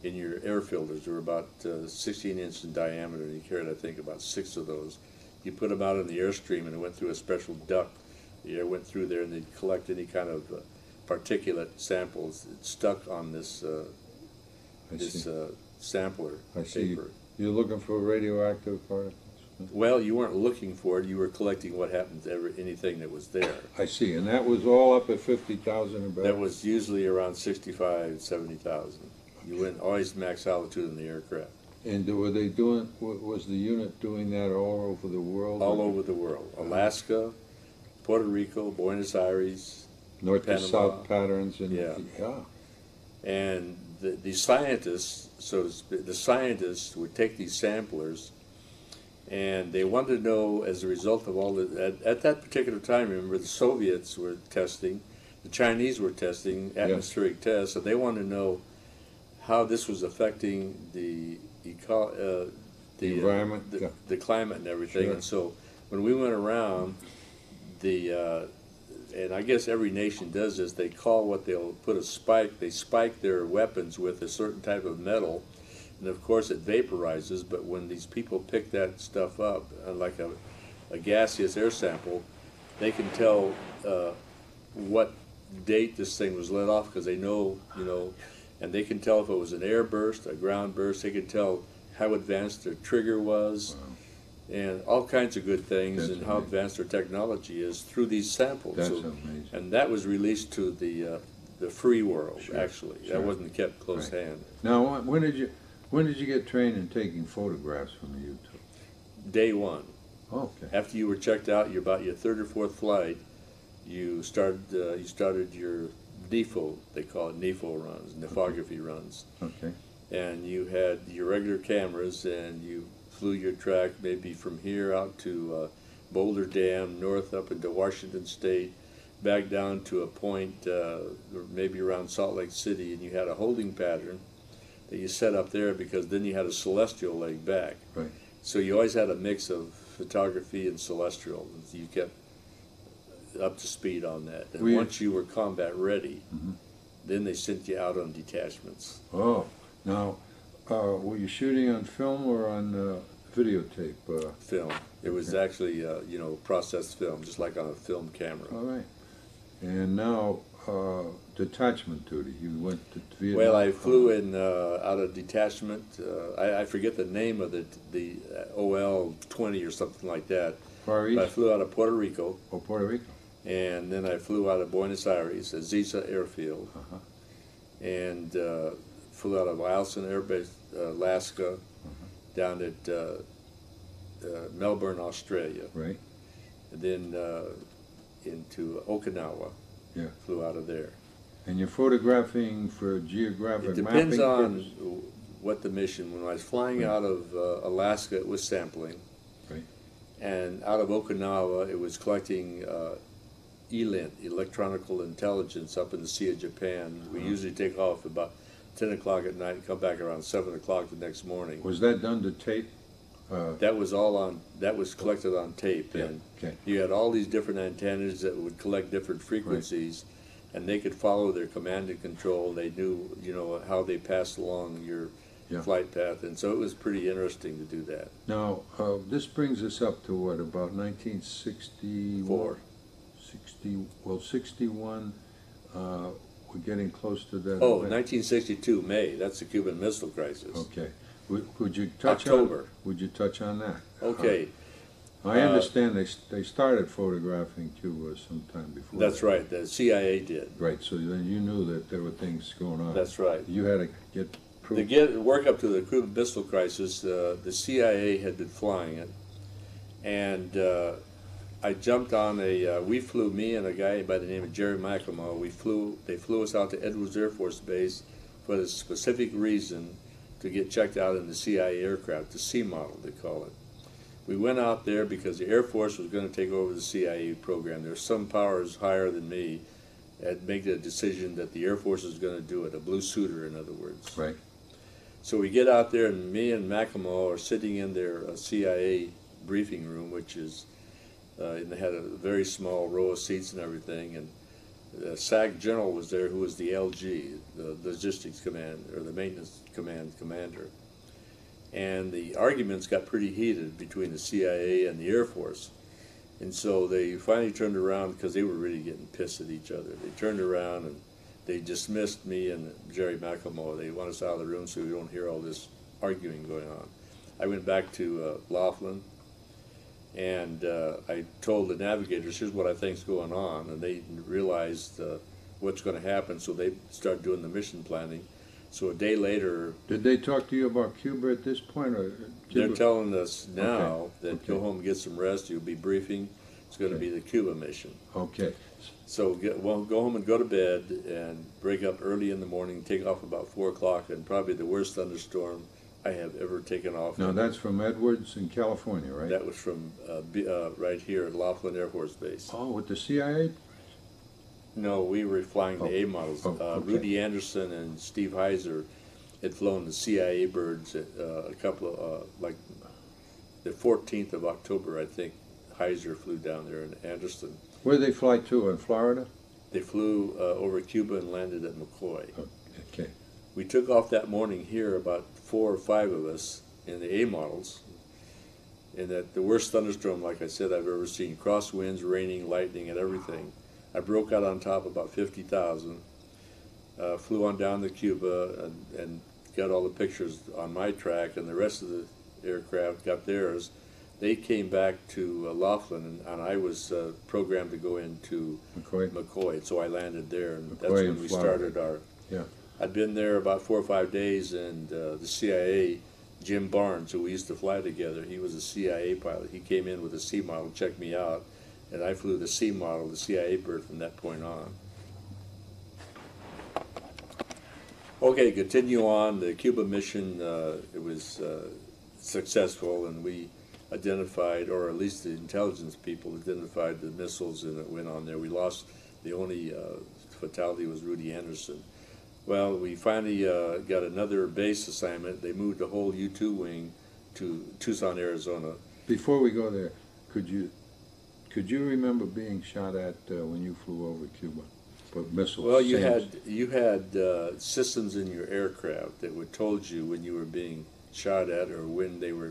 in your air filters were about 16 inches in diameter, and you carried, I think, about 6 of those. You put them out in the airstream, and it went through a special duct. The air went through there, and they'd collect any kind of particulate samples. It stuck on this sampler I see. paper. You're looking for radioactive particles? Well, you weren't looking for it. You were collecting what happened to anything that was there. I see. And that was all up at 50,000 or better? That was usually around 65, 70,000. You went always max altitude in the aircraft. And were they doing, was the unit doing that all over the world? All over the world. Alaska, Puerto Rico, Buenos Aires, North Panama. to south patterns? And, Yeah. Yeah. And the scientists, so to speak, the scientists would take these samplers, and they wanted to know, as a result of all the, at that particular time, remember, the Soviets were testing, the Chinese were testing atmospheric tests, and they wanted to know how this was affecting the environment, the climate and everything. Sure. And so when we went around, and I guess every nation does this, they call what they'll put a spike, they spike their weapons with a certain type of metal, and of course it vaporizes, but when these people pick that stuff up, like a gaseous air sample, they can tell what date this thing was let off, because they know, and they can tell if it was an air burst, a ground burst, they can tell how advanced their trigger was. Wow. And all kinds of good things. That's and amazing. How advanced their technology is through these samples. That's amazing. And that was released to the free world, sure. Actually. Sure. That wasn't kept close hand. Now, when did you get trained in taking photographs from the U-2? Day one. Oh, okay. After you were checked out, you're about your third or fourth flight. You started your NEFO, they call it NEFO runs, nephography runs. Okay. And you had your regular cameras, and you flew your track maybe from here out to Boulder Dam, north up into Washington State, back down to a point maybe around Salt Lake City, and you had a holding pattern that you set up there, because then you had a celestial leg back. Right. So you always had a mix of photography and celestial. You kept up to speed on that. And once you were combat ready, then they sent you out on detachments. Oh, now, were you shooting on film or on videotape? Film. It was actually, processed film, just like on a film camera. All right. And now, detachment duty. You went to Vietnam. Well, I flew in out of detachment. I forget the name of the OL-20 or something like that. Far East? But I flew out of Puerto Rico. Oh, Puerto Rico. And then I flew out of Buenos Aires, Ezeiza Airfield. And flew out of Eielson Air Base, Alaska, down at Melbourne, Australia. Right. And then into Okinawa. Yeah. Flew out of there. And you're photographing for geographic mapping? It depends on what the mission. When I was flying out of Alaska, it was sampling. Right. And out of Okinawa, it was collecting ELINT, electronical intelligence, up in the Sea of Japan. We usually take off about 10 o'clock at night and come back around 7 o'clock the next morning. Was that done to tape? That was all on. That was collected on tape, yeah. And okay. You had all these different antennas that would collect different frequencies, right. And they could follow their command and control. They knew, how they passed along your flight path, and so it was pretty interesting to do that. Now, this brings us up to what, about 1964? 61, we're getting close to that. Oh, event. 1962, May. That's the Cuban Missile Crisis. Okay. Would you touch October. on? Would you touch on that? Okay. I understand they started photographing Cuba sometime before. That's that. right. The CIA did. Right. So then you knew that there were things going on. That's right. You had to get proof. To work up to the Cuban Missile Crisis, the CIA had been flying it, and I jumped on we flew, me and a guy by the name of Jerry McLemore, they flew us out to Edwards Air Force Base for the specific reason to get checked out in the CIA aircraft, the C model they call it. We went out there because the Air Force was going to take over the CIA program. There's some powers higher than me that made the decision that the Air Force is going to do it, a blue suitor in other words. Right. So we get out there, and me and McLemore are sitting in their CIA briefing room, which is, and they had a very small row of seats and everything, and the SAC general was there, who was the LG, the logistics command, or the maintenance command commander. And the arguments got pretty heated between the CIA and the Air Force. And so they finally turned around, because they were really getting pissed at each other. They turned around and they dismissed me and Jerry McLemore. They want us out of the room so we don't hear all this arguing going on. I went back to Laughlin, and I told the navigators, here's what I think's going on, and they realized what's going to happen, so they started doing the mission planning. So a day later... Did they talk to you about Cuba at this point? Or they're telling us now that Okay. go home and get some rest, you'll be briefing, it's going to be the Cuba mission. Okay. So go home and go to bed and break up early in the morning, take off about 4 o'clock, and probably the worst thunderstorm I have ever taken off. Now that's from Edwards in California, right? That was from right here at Laughlin Air Force Base. Oh, with the CIA? No, we were flying the A models. okay. Rudy Anderson and Steve Heiser had flown the CIA birds at a couple of, like the 14th of October, I think. Heiser flew down there, and Anderson. Where did they fly to, in Florida? They flew over Cuba and landed at McCoy. Oh, okay. We took off that morning here, about 4 or 5 of us in the A models, and that the worst thunderstorm, like I said, I've ever seen. Crosswinds, raining, lightning, and everything. I broke out on top about 50,000, flew on down to Cuba and got all the pictures on my track, and the rest of the aircraft got theirs. They came back to Laughlin, and I was programmed to go into McCoy, so I landed there, and that's when we started our... Yeah. I'd been there about 4 or 5 days, and the CIA, Jim Barnes, who we used to fly together, he was a CIA pilot. He came in with a C model, checked me out, and I flew the C model, the CIA bird, from that point on. Okay, continue on. The Cuba mission, it was successful, and we identified, or at least the intelligence people identified the missiles, and it went on there. We lost, the only fatality was Rudy Anderson. Well, we finally got another base assignment. They moved the whole U-2 wing to Tucson, Arizona. Before we go there, could you remember being shot at when you flew over Cuba? With missiles? Well, you had systems in your aircraft that would told you when you were being shot at or when they were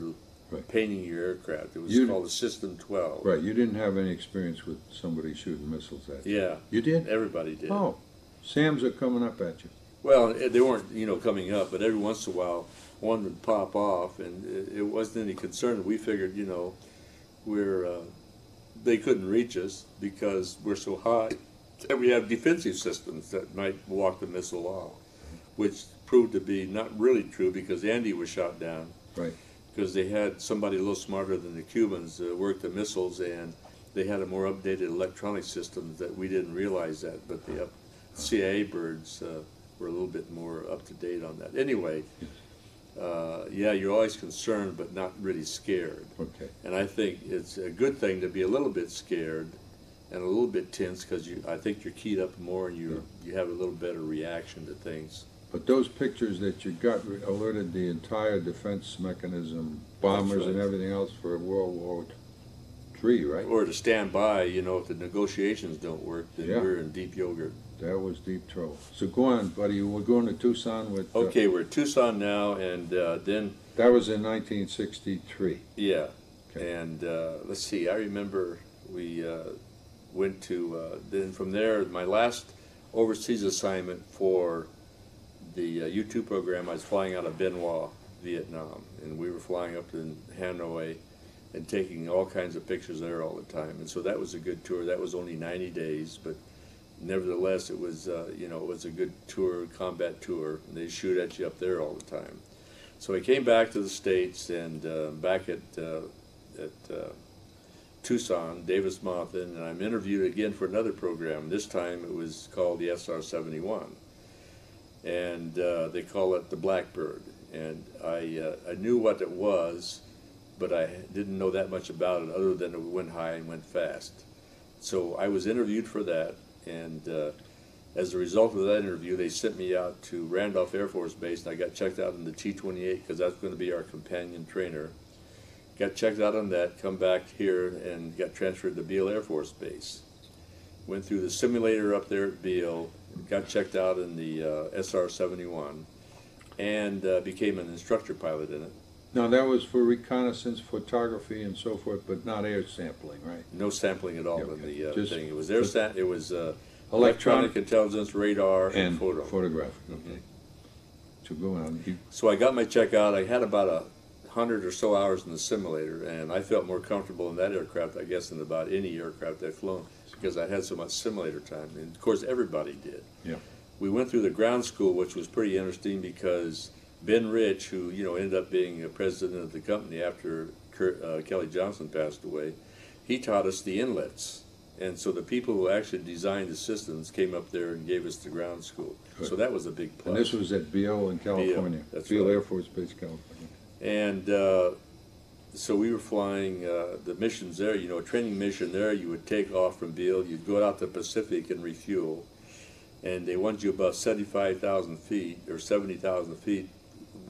painting your aircraft. It was called a System 12. Right. You didn't have any experience with somebody shooting missiles at you. Yeah. You did? Everybody did. Oh, SAMs are coming up at you. Well, they weren't, coming up, but every once in a while, one would pop off, and it wasn't any concern. We figured, they couldn't reach us because we're so high, and we have defensive systems that might walk the missile off, which proved to be not really true because Andy was shot down. Right. Because they had somebody a little smarter than the Cubans work the missiles, and they had a more updated electronic system that we didn't realize that, but the CIA birds were a little bit more up to date on that. Anyway, yeah, you're always concerned but not really scared. Okay. And I think it's a good thing to be a little bit scared and a little bit tense because I think you're keyed up more and you have a little better reaction to things. But those pictures that you got alerted the entire defense mechanism, bombers and everything else for World War III, right? Or to stand by, if the negotiations don't work, then we're in deep yogurt. That was deep trouble. So go on, buddy. We're going to Tucson with... okay, we're at Tucson now, and then... That was in 1963. Yeah. Okay. And let's see, I remember went to, then from there, my last overseas assignment for the U-2 program, I was flying out of Bien Hoa, Vietnam, and we were flying up in Hanoi and taking all kinds of pictures there all the time. And so that was a good tour. That was only 90 days, but nevertheless, it was, you know, it was a good tour, combat tour, and they shoot at you up there all the time. So I came back to the States, and back at Tucson, Davis-Monthan, and I'm interviewed again for another program. This time it was called the SR-71, and they call it the Blackbird. And I knew what it was, but I didn't know that much about it other than it went high and went fast. So I was interviewed for that, and as a result of that interview, they sent me out to Randolph Air Force Base, and I got checked out in the T-28 because that's going to be our companion trainer. Got checked out on that, come back here, and got transferred to Beale Air Force Base. Went through the simulator up there at Beale, got checked out in the SR-71, and became an instructor pilot in it. Now that was for reconnaissance, photography, and so forth, but not air sampling, right? No sampling at all in the thing. It was air it was electronic intelligence, radar, and photographic. Okay. So go on. So I got my check out. I had about 100 or so hours in the simulator, and I felt more comfortable in that aircraft, I guess, than about any aircraft I've flown, because I had so much simulator time. And of course, everybody did. Yeah. We went through the ground school, which was pretty interesting because Ben Rich, who ended up being a president of the company after Kelly Johnson passed away, he taught us the inlets. And so the people who actually designed the systems came up there and gave us the ground school. Good. So that was a big plus. And this was at Beale in California. Beale, that's Beale right. Air Force Base, California. And so we were flying the missions there, a training mission there. You would take off from Beale, you'd go out to the Pacific and refuel. And they wanted you about 75,000 feet or 70,000 feet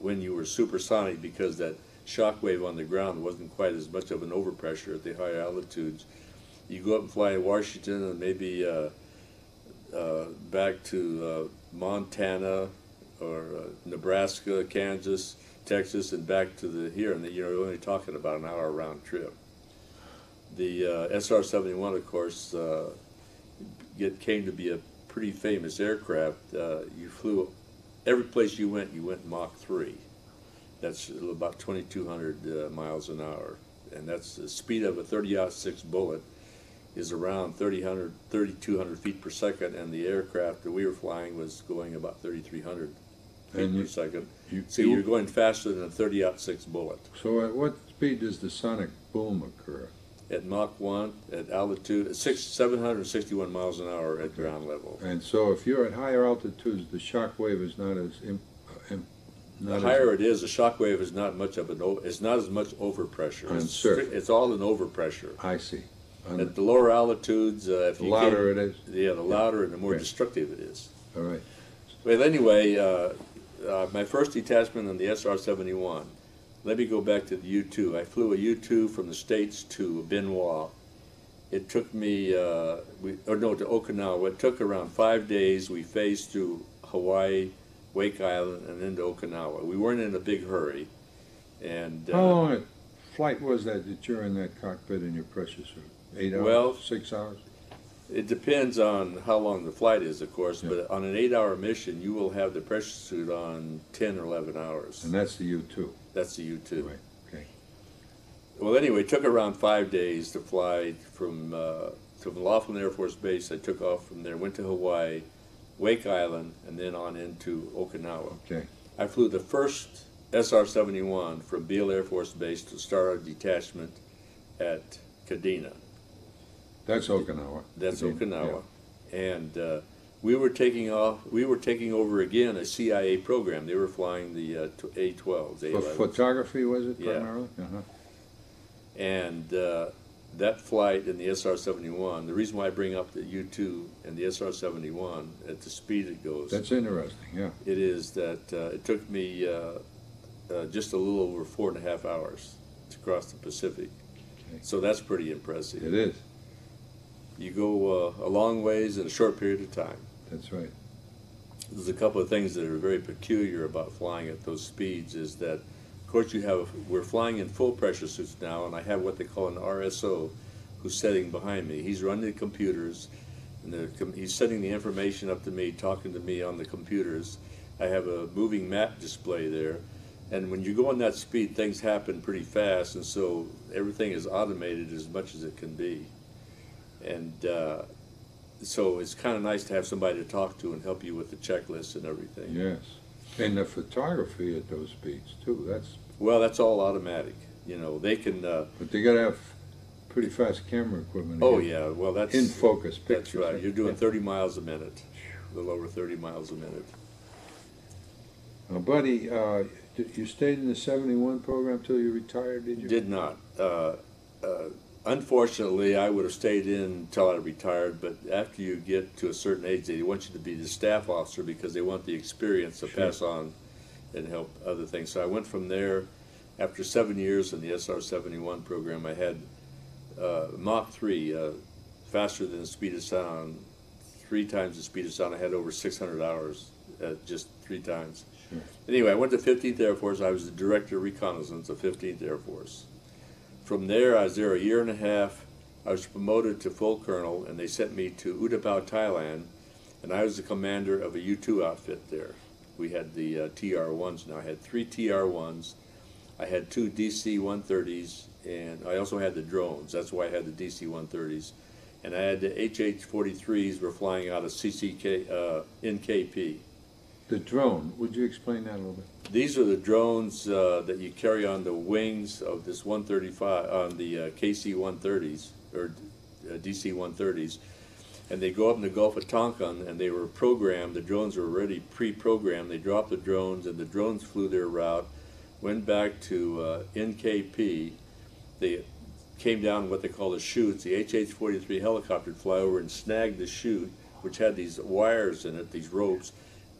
when you were supersonic, because that shock wave on the ground wasn't quite as much of an overpressure at the higher altitudes. You go up and fly to Washington and maybe back to Montana or Nebraska, Kansas, Texas, and back to here, and you're only talking about an hour round trip. The SR-71, of course, came to be a pretty famous aircraft. You flew, every place you went Mach 3. That's about 2,200 miles an hour, and that's the speed of a 30-06 bullet is around 3,200 feet per second, and the aircraft that we were flying was going about 3,300 feet per second. So you're going faster than a 30-06 bullet. So at what speed does the sonic boom occur? At Mach 1, at altitude, 761 miles an hour at ground level. And so if you're at higher altitudes, the shock wave is not as... the higher it is, the shock wave is not much of it's not as much overpressure. It's all in overpressure. I see. At the lower altitudes, if the louder it is. Yeah, the louder and the more destructive it is. All right. But anyway, my first detachment on the SR-71. Let me go back to the U-2. I flew a U-2 from the States to Bien Hoa. It took me, to Okinawa. It took around 5 days. We phased through Hawaii, Wake Island, and into Okinawa. We weren't in a big hurry. And how long a flight was that you're in that cockpit in your pressure suit? 8 hours? Well, 6 hours? It depends on how long the flight is, of course, but on an 8-hour mission, you will have the pressure suit on 10 or 11 hours. And that's the U-2? That's the U-2. Right, okay. Well, anyway, it took around 5 days to fly from Laughlin Air Force Base. I took off from there, went to Hawaii, Wake Island, and then on into Okinawa. Okay. I flew the first SR-71 from Beale Air Force Base to start our detachment at Kadena. That's Okinawa. That's Okinawa. Yeah. And we were taking over again a CIA program. They were flying the A-12s, A-11s. Photography, was it, primarily? Yeah. And that flight in the SR-71, the reason why I bring up the U-2 and the SR-71 at the speed it goes. That's interesting, yeah. It is that it took me just a little over 4.5 hours to cross the Pacific. Okay. So that's pretty impressive. It is. You go a long ways in a short period of time. That's right. There's a couple of things that are very peculiar about flying at those speeds is that, of course, we're flying in full pressure suits now, and I have what they call an RSO, who's sitting behind me. He's running the computers, and he's sending the information up to me, talking to me on the computers. I have a moving map display there, and when you go on that speed, things happen pretty fast, and so everything is automated as much as it can be. And so it's kind of nice to have somebody to talk to and help you with the checklist and everything. Yes. And the photography at those speeds too, Well, that's all automatic. You know, they can... but they got to have pretty fast camera equipment. Oh, yeah, well, that's... In focus pictures. That's right. You're doing 30 miles a minute, a little over 30 miles a minute. Buddy, you stayed in the 71 program till you retired, did you? Did not. Unfortunately, I would have stayed in until I retired, but after you get to a certain age, they want you to be the staff officer because they want the experience to pass on and help other things. So I went from there. After 7 years in the SR-71 program, I had Mach 3, faster than the speed of sound, 3 times the speed of sound. I had over 600 hours, just 3 times. Sure. Anyway, I went to 15th Air Force. I was the director of reconnaissance of 15th Air Force. From there, I was there a year and a half. I was promoted to full colonel, and they sent me to Utapao, Thailand, and I was the commander of a U-2 outfit there. We had the TR-1s now. I had 3 TR-1s. I had 2 DC-130s, and I also had the drones. That's why I had the DC-130s. And I had the HH-43s were flying out of NKP. The drone, would you explain that a little bit? These are the drones that you carry on the wings of this 135, on the KC-130s, or DC-130s. And they go up in the Gulf of Tonkin, and they were programmed. The drones were already pre-programmed. They dropped the drones, and the drones flew their route, went back to NKP. They came down what they call the chutes. The HH-43 helicopter would fly over and snag the chute, which had these wires in it, these ropes.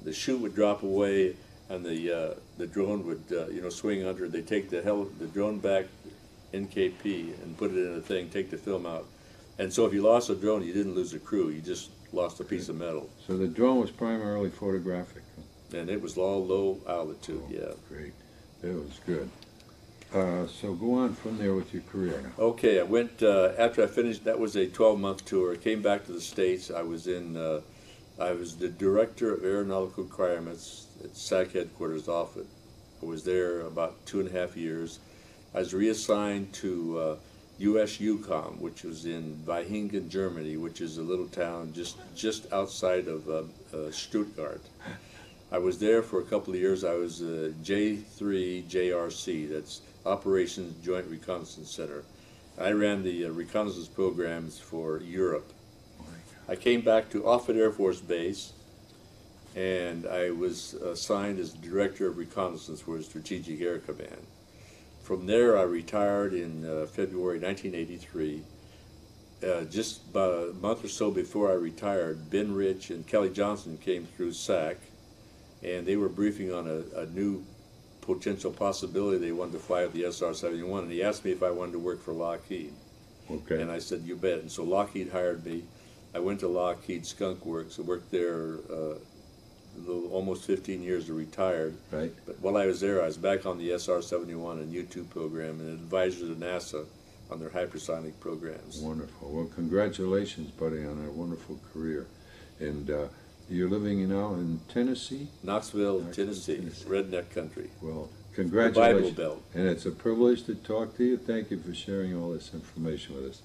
The chute would drop away, and the drone would swing under. They take the drone back NKP and put it in a thing, take the film out. And so if you lost a drone, you didn't lose a crew. You just lost a piece of metal. So the drone was primarily photographic. And it was all low altitude, yeah. Great. That was good. So go on from there with your career now. Okay, I went, after I finished, that was a 12-month tour. I came back to the States. I was the director of aeronautical requirements at SAC headquarters Offutt. I was there about 2.5 years. I was reassigned to U.S. UCOM, which was in Weihingen, Germany, which is a little town just outside of Stuttgart. I was there for a couple of years. I was J3 JRC, that's Operations Joint Reconnaissance Center. I ran the reconnaissance programs for Europe. I came back to Offutt Air Force Base, and I was assigned as Director of Reconnaissance for Strategic Air Command. From there, I retired in February 1983. Just about a month or so before I retired, Ben Rich and Kelly Johnson came through SAC, and they were briefing on a new potential possibility. They wanted to fly with the SR-71, and he asked me if I wanted to work for Lockheed. Okay. And I said, you bet. And so Lockheed hired me. I went to Lockheed Skunk Works. I worked there almost 15 years and retired. Right. But while I was there, I was back on the SR-71 and U-2 program and an advisor to NASA on their hypersonic programs. Wonderful. Well, congratulations, buddy, on a wonderful career. And you're living now in Tennessee? Knoxville, Tennessee, redneck country. Well, The congratulations. Bible Belt. And it's a privilege to talk to you. Thank you for sharing all this information with us.